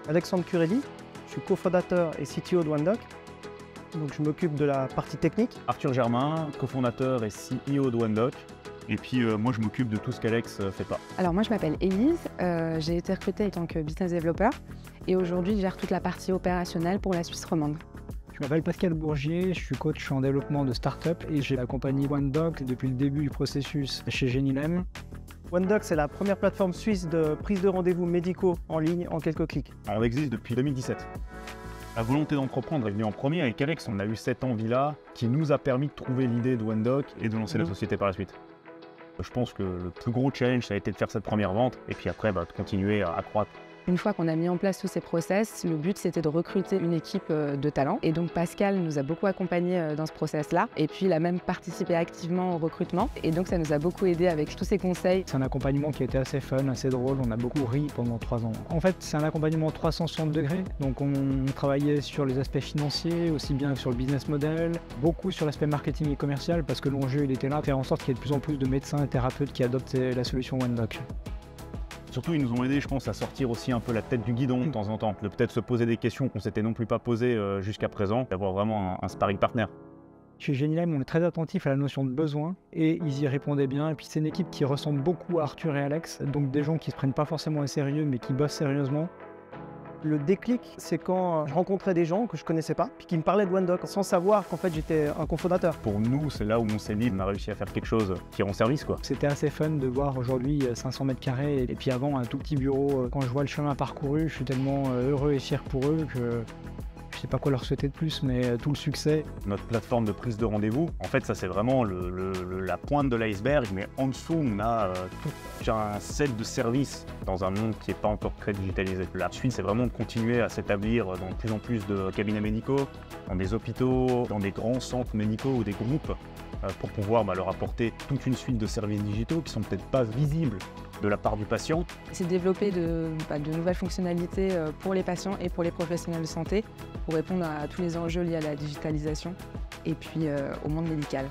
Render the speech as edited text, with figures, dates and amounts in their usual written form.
Alexandre Curelli, je suis cofondateur et CTO de OneDoc. Donc je m'occupe de la partie technique. Arthur Germain, cofondateur et CEO de OneDoc. Et puis moi je m'occupe de tout ce qu'Alex fait pas. Alors moi je m'appelle Élise, j'ai été recrutée en tant que business developer et aujourd'hui je gère toute la partie opérationnelle pour la Suisse romande. Je m'appelle Pascal Bourgier, je suis coach en développement de start-up et j'ai accompagné OneDoc depuis le début du processus chez Genilem. OneDoc, c'est la première plateforme suisse de prise de rendez-vous médicaux en ligne en quelques clics. Alors, elle existe depuis 2017. La volonté d'entreprendre est venue en premier avec Alex. On a eu cette envie-là qui nous a permis de trouver l'idée de OneDoc et de lancer la société par la suite. Je pense que le plus gros challenge, ça a été de faire cette première vente et puis après de continuer à croître. Une fois qu'on a mis en place tous ces process, le but c'était de recruter une équipe de talents. Et donc Pascal nous a beaucoup accompagnés dans ce process-là. Et puis il a même participé activement au recrutement. Et donc ça nous a beaucoup aidé avec tous ses conseils. C'est un accompagnement qui a été assez fun, assez drôle. On a beaucoup ri pendant 3 ans. En fait, c'est un accompagnement 360 degrés. Donc on travaillait sur les aspects financiers, aussi bien que sur le business model, beaucoup sur l'aspect marketing et commercial parce que l'enjeu il était là, faire en sorte qu'il y ait de plus en plus de médecins et thérapeutes qui adoptent la solution OneDoc. Surtout, ils nous ont aidés, je pense, à sortir aussi un peu la tête du guidon de temps en temps. De peut-être se poser des questions qu'on s'était non plus pas posées jusqu'à présent, d'avoir vraiment un sparring partner. Chez Genilem, on est très attentif à la notion de besoin et ils y répondaient bien. Et puis c'est une équipe qui ressemble beaucoup à Arthur et Alex, donc des gens qui se prennent pas forcément au sérieux mais qui bossent sérieusement. Le déclic, c'est quand je rencontrais des gens que je connaissais pas, puis qui me parlaient de OneDoc sans savoir qu'en fait j'étais un cofondateur. Pour nous, c'est là où on s'est dit qu'on a réussi à faire quelque chose qui rend service, quoi. C'était assez fun de voir aujourd'hui 500 mètres carrés et puis avant un tout petit bureau. Quand je vois le chemin parcouru, je suis tellement heureux et fier pour eux que je sais pas quoi leur souhaiter de plus, mais tout le succès. Notre plateforme de prise de rendez-vous, en fait, ça c'est vraiment la pointe de l'iceberg, mais en dessous, on a tout un set de services dans un monde qui n'est pas encore très digitalisé. La suite, c'est vraiment de continuer à s'établir dans de plus en plus de cabinets médicaux, dans des hôpitaux, dans des grands centres médicaux ou des groupes, pour pouvoir leur apporter toute une suite de services digitaux qui sont peut-être pas visibles de la part du patient. C'est développer de nouvelles fonctionnalités pour les patients et pour les professionnels de santé pour répondre à tous les enjeux liés à la digitalisation et puis au monde médical.